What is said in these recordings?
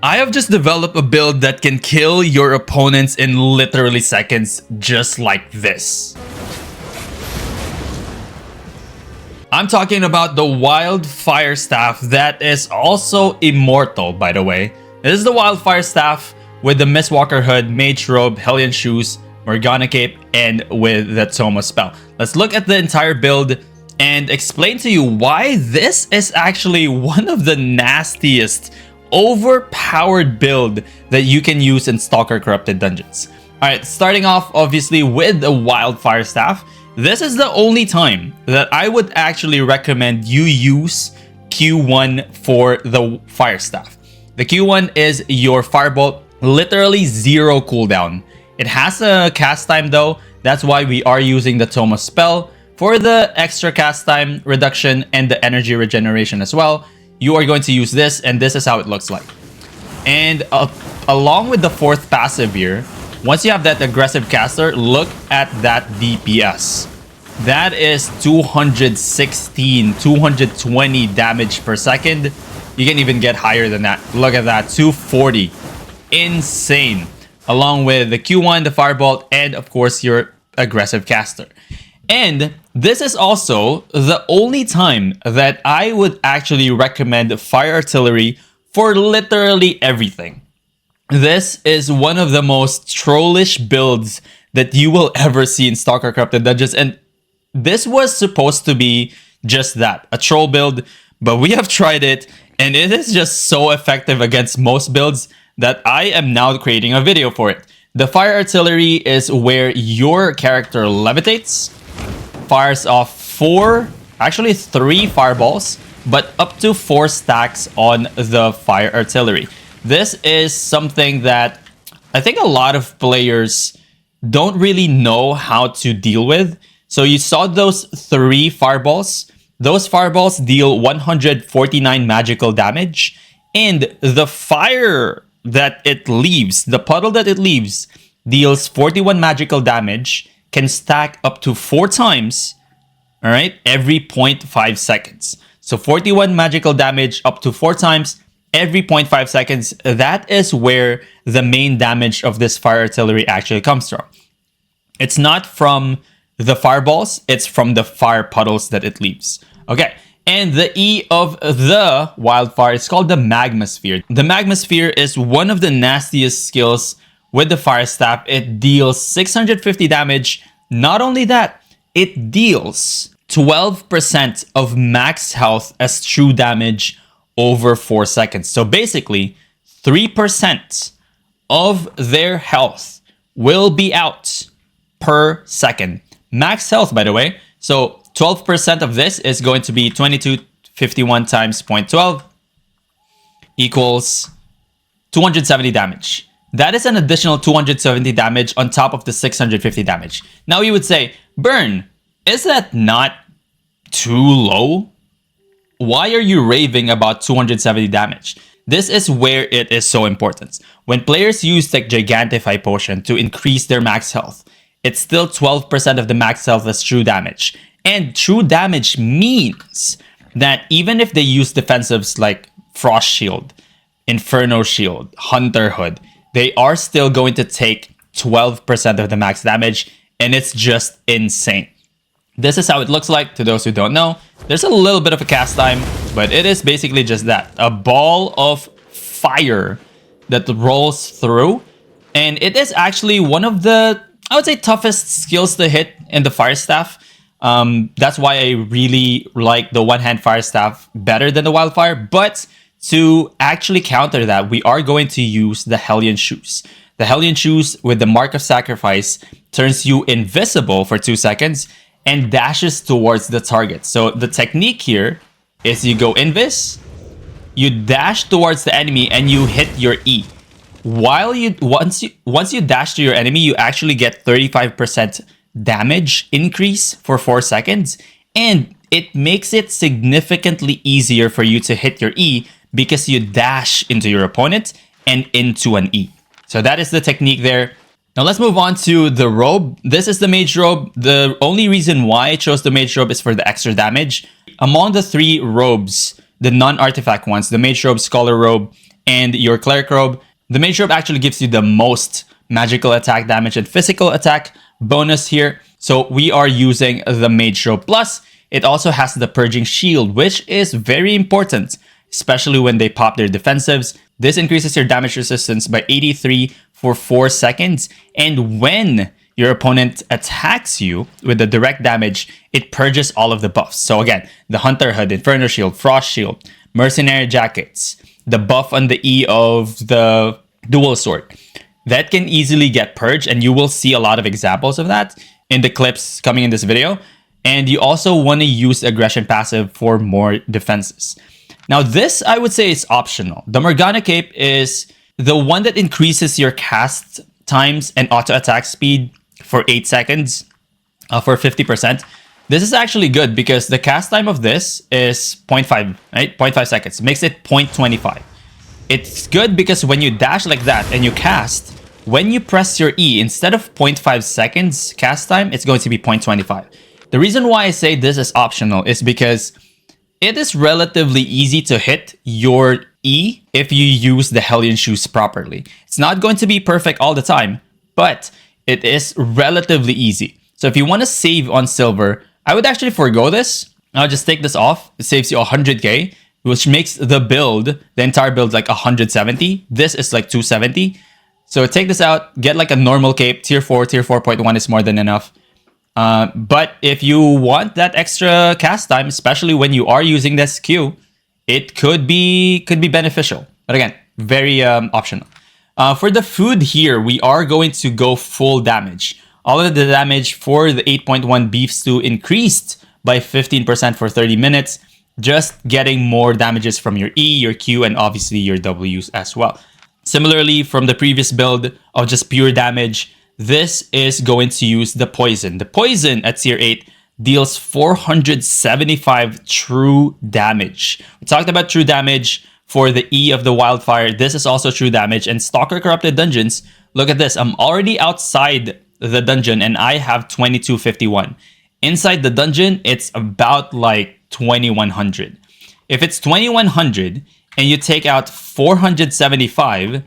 I have just developed a build that can kill your opponents in literally seconds, just like this. I'm talking about the Wildfire staff that is also immortal, by the way. This is the Wildfire staff with the Mistwalker hood, Mage robe, Hellion shoes, Morgana cape, and with the Toma spell. Let's look at the entire build and explain to you why this is actually one of the nastiest, overpowered build that you can use in Stalker Corrupted Dungeons. Alright, starting off obviously with the Wildfire staff. This is the only time that I would actually recommend you use Q1 for the Fire Staff. The Q1 is your Firebolt, literally 0 cooldown. It has a cast time though, that's why we are using the Toma spell for the extra cast time reduction and the energy regeneration as well. You are going to use this, and this is how it looks like. And along with the 4th passive here, once you have that aggressive caster, look at that DPS. That is 216, 220 damage per second. You can even get higher than that. Look at that, 240. Insane. Along with the Q1, the Firebolt, and of course your aggressive caster. And this is also the only time that I would actually recommend Fire Artillery for literally everything. This is one of the most trollish builds that you will ever see in Stalker Corrupted Dungeons, and this was supposed to be just that, a troll build, but we have tried it, and it is just so effective against most builds that I am now creating a video for it. The Fire Artillery is where your character levitates, fires off 3 fireballs, but up to 4 stacks on the Fire Artillery. This is something that I think a lot of players don't really know how to deal with. So you saw those 3 fireballs. Those fireballs deal 149 magical damage, and the fire that it leaves, the puddle that it leaves, deals 41 magical damage, can stack up to 4 times, all right, every 0.5 seconds. So 41 magical damage up to 4 times every 0.5 seconds. That is where the main damage of this Fire Artillery actually comes from. It's not from the fireballs, it's from the fire puddles that it leaves. Okay, and the E of the Wildfire is called the Magma Sphere. The Magma Sphere is one of the nastiest skills with the Fire Staff. It deals 650 damage. Not only that, it deals 12% of max health as true damage over 4 seconds. So basically, 3% of their health will be out per second. Max health, by the way. So 12% of this is going to be 2251 times 0.12 equals 270 damage. That is an additional 270 damage on top of the 650 damage. Now you would say, Burn, is that not too low? Why are you raving about 270 damage? This is where it is so important. When players use the Gigantify potion to increase their max health, it's still 12% of the max health as true damage. And true damage means that even if they use defensives like Frost Shield, Inferno Shield, Hunter Hood, they are still going to take 12% of the max damage, and it's just insane. This is how it looks like to those who don't know. There's a little bit of a cast time, but it is basically just that. A ball of fire that rolls through. And it is actually one of the, I would say, toughest skills to hit in the Fire Staff. That's why I really like the one-hand Fire Staff better than the Wildfire. But to actually counter that, we are going to use the Hellion Shoes. The Hellion Shoes with the Mark of Sacrifice turns you invisible for 2 seconds and dashes towards the target. So the technique here is you go invis, you dash towards the enemy, and you hit your E. Once you dash to your enemy, you actually get 35% damage increase for 4 seconds, and it makes it significantly easier for you to hit your E because you dash into your opponent and into an E. So that is the technique there. Now let's move on to the robe. This is the Mage robe. The only reason why I chose the Mage robe is for the extra damage. Among the 3 robes, the non-artifact ones, the Mage robe, Scholar robe, and your cleric robe. The mage robe actually gives you the most magical attack damage and physical attack bonus here. So we are using the mage robe. Plus, it also has the purging shield, which is very important, especially when they pop their defensives. This increases your damage resistance by 83 for 4 seconds. And when your opponent attacks you with the direct damage, it purges all of the buffs. So again, the Hunter Hood, Inferno Shield, Frost Shield, Mercenary Jackets, the buff on the E of the Dual Sword, that can easily get purged, and you will see a lot of examples of that in the clips coming in this video. And you also want to use Aggression passive for more defenses. Now this, I would say, is optional. The Morgana Cape is the one that increases your cast times and auto attack speed for 8 seconds for 50%. This is actually good because the cast time of this is 0.5, right? 0.5 seconds. Makes it 0.25. It's good because when you dash like that and you cast, when you press your E, instead of 0.5 seconds cast time, it's going to be 0.25. The reason why I say this is optional is because it is relatively easy to hit your E if you use the Hellion Shoes properly. It's not going to be perfect all the time, but it is relatively easy. So if you want to save on silver, I would actually forgo this. I'll just take this off. It saves you 100k, which makes the build, the entire build, like 170. This is like 270. So take this out, get like a normal cape. Tier 4, tier 4.1 is more than enough. But if you want that extra cast time, especially when you are using this Q, it could be beneficial. But again, very optional. For the food here, we are going to go full damage. All of the damage for the 8.1 beef stew increased by 15% for 30 minutes, just getting more damages from your E, your Q, and obviously your Ws as well. Similarly, from the previous build of just pure damage, this is going to use the poison. The poison at tier 8 deals 475 true damage. We talked about true damage for the E of the Wildfire. This is also true damage. And Stalker Corrupted Dungeons, look at this. I'm already outside the dungeon and I have 2251. Inside the dungeon, it's about like 2100. If it's 2100 and you take out 475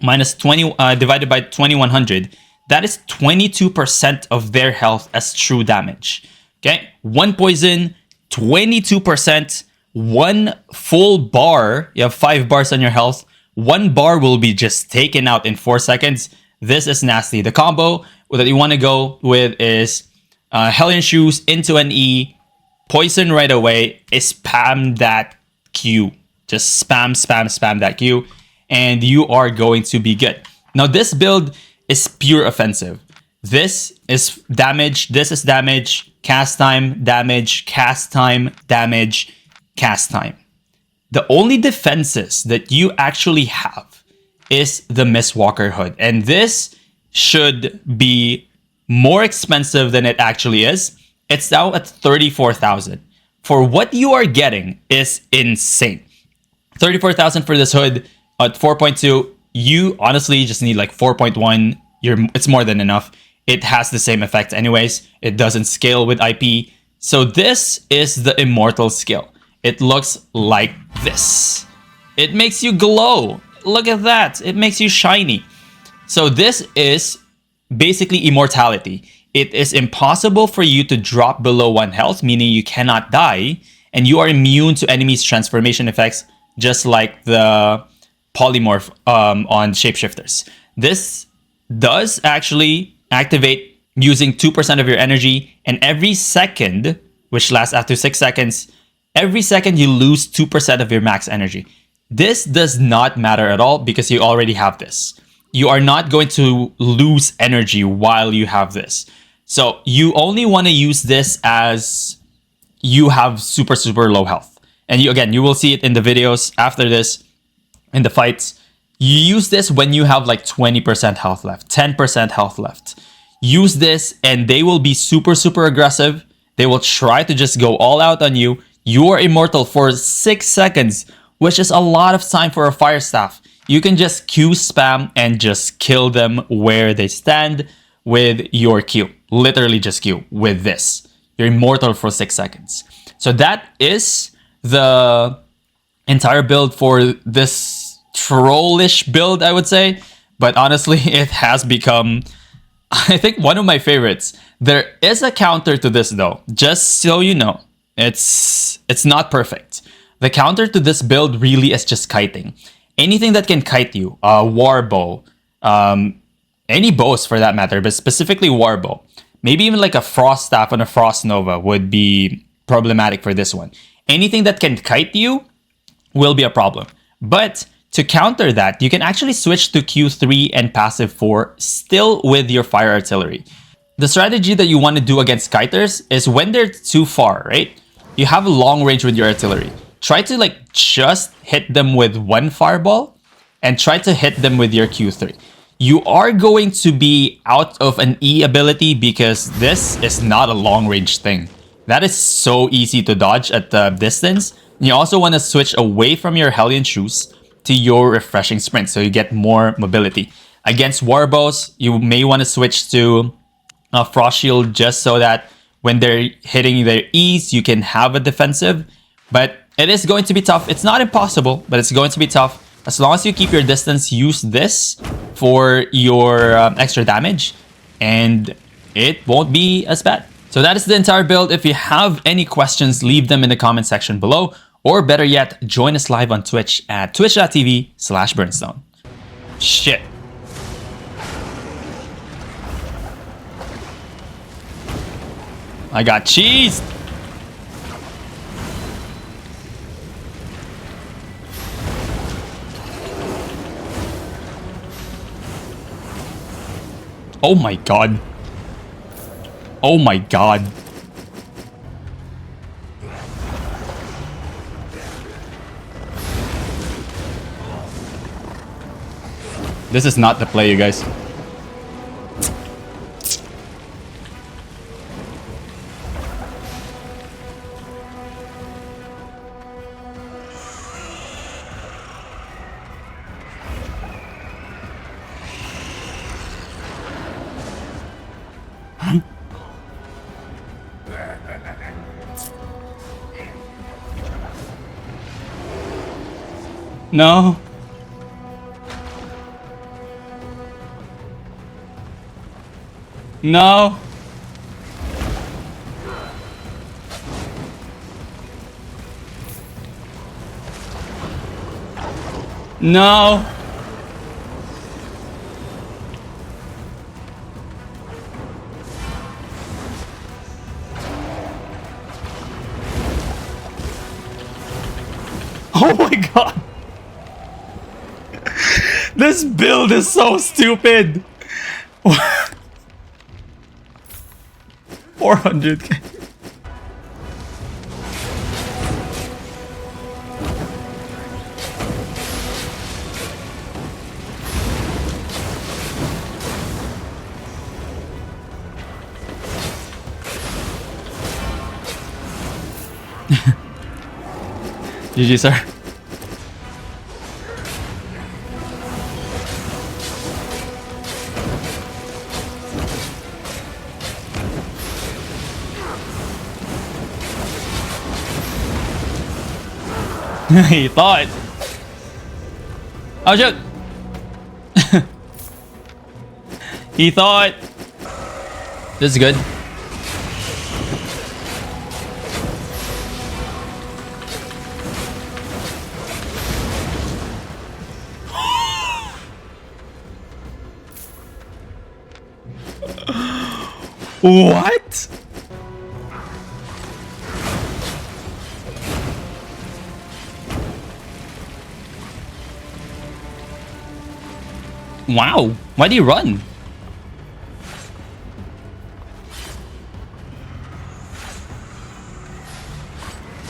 minus 20 divided by 2100, that is 22% of their health as true damage. Okay, one poison, 22%, one full bar. You have 5 bars on your health. 1 bar will be just taken out in 4 seconds. This is nasty. The combo that you want to go with is Hellion Shoes into an E, poison right away, spam that Q. Just spam that Q, and you are going to be good. Now this build is pure offensive. This is damage, this is damage, cast time, damage, cast time, damage, cast time. The only defenses that you actually have is the Mistwalker Hood, and this should be more expensive than it actually is. It's now at 34,000. For what you are getting is insane. 34,000 for this hood at 4.2. You honestly just need like 4.1. It's more than enough. It has the same effect anyways. It doesn't scale with IP. So this is the Immortal skill. It looks like this. It makes you glow. Look at that. It makes you shiny. So this is basically immortality. It is impossible for you to drop below 1 health, meaning you cannot die, and you are immune to enemies' transformation effects, just like the polymorph on Shapeshifters. This does actually activate using 2% of your energy, and every second, which lasts after 6 seconds, every second you lose 2% of your max energy. This does not matter at all because you already have this. You are not going to lose energy while you have this. So you only want to use this as you have super low health. And you will see it in the videos after this, in the fights. You use this when you have like 20% health left, 10% health left. Use this and they will be super aggressive. They will try to just go all out on you. You are immortal for 6 seconds, which is a lot of time for a fire staff. You can just Q spam and just kill them where they stand with your Q. Literally just Q with this. You're immortal for 6 seconds. So that is the entire build for this trollish build, I would say. But honestly, it has become, I think, one of my favorites. There is a counter to this though, just so you know. It's not perfect. The counter to this build really is just kiting. Anything that can kite you, war bow, any bows for that matter, but specifically war bow. Maybe even like a frost staff on a frost nova would be problematic for this one. Anything that can kite you will be a problem. But to counter that, you can actually switch to Q3 and passive 4 still with your fire artillery. The strategy that you want to do against kiters is when they're too far, right? You have a long range with your artillery. Try to like just hit them with one fireball and try to hit them with your Q3. You are going to be out of an E ability because this is not a long range thing. That is so easy to dodge at the distance. You also want to switch away from your Hellion Shoes to your Refreshing Sprint so you get more mobility. Against Warbows, you may want to switch to a Frost Shield just so that when they're hitting their E's, you can have a defensive. But it is going to be tough. It's not impossible, but it's going to be tough. As long as you keep your distance, use this for your extra damage, and it won't be as bad. So that is the entire build. If you have any questions, leave them in the comment section below. Or better yet, join us live on Twitch at twitch.tv/Burnstone. Shit. I got cheesed. Oh my god. Oh my god. This is not the play, you guys. No. No. No. Oh my god. This build is so stupid. 400k. GG, sir. He thought. Oh shit. He thought. This is good. What? Wow, why do you run?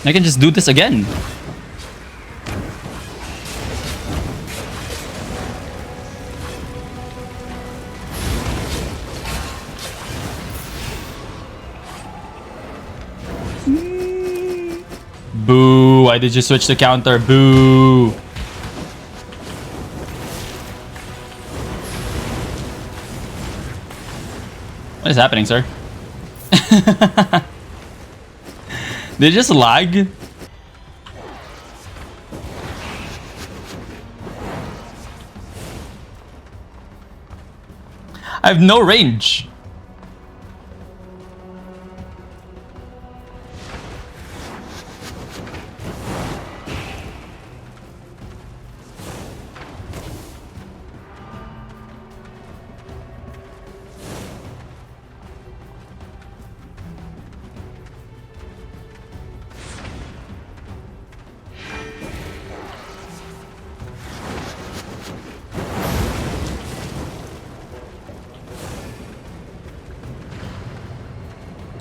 I can just do this again. Boo, why did you switch to counter? Boo. What is happening, sir? Did it just lag? I have no range.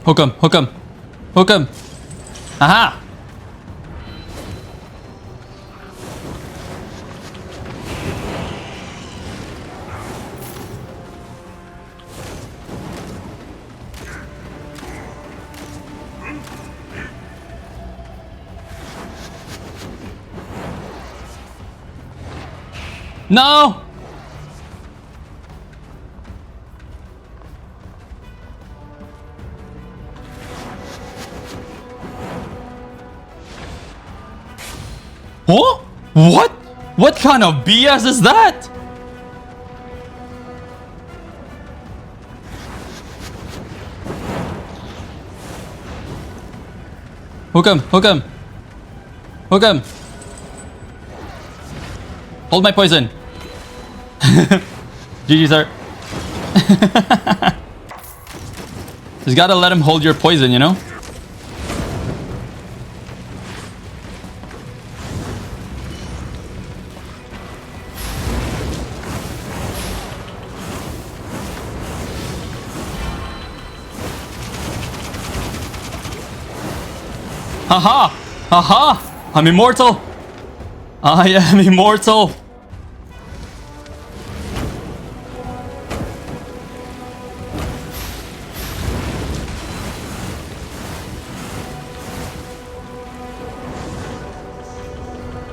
Hook him, hook him, hook him. Aha! No! Huh? What? What kind of BS is that? Hook him, hook him. Hook him. Hold my poison. GG, sir. Just gotta let him hold your poison, you know? Haha! Haha! I'm immortal! I am immortal!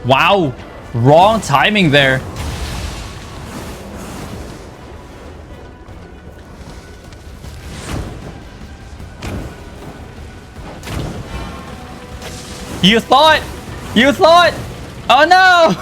Wow! Wrong timing there. You thought! You thought! Oh no!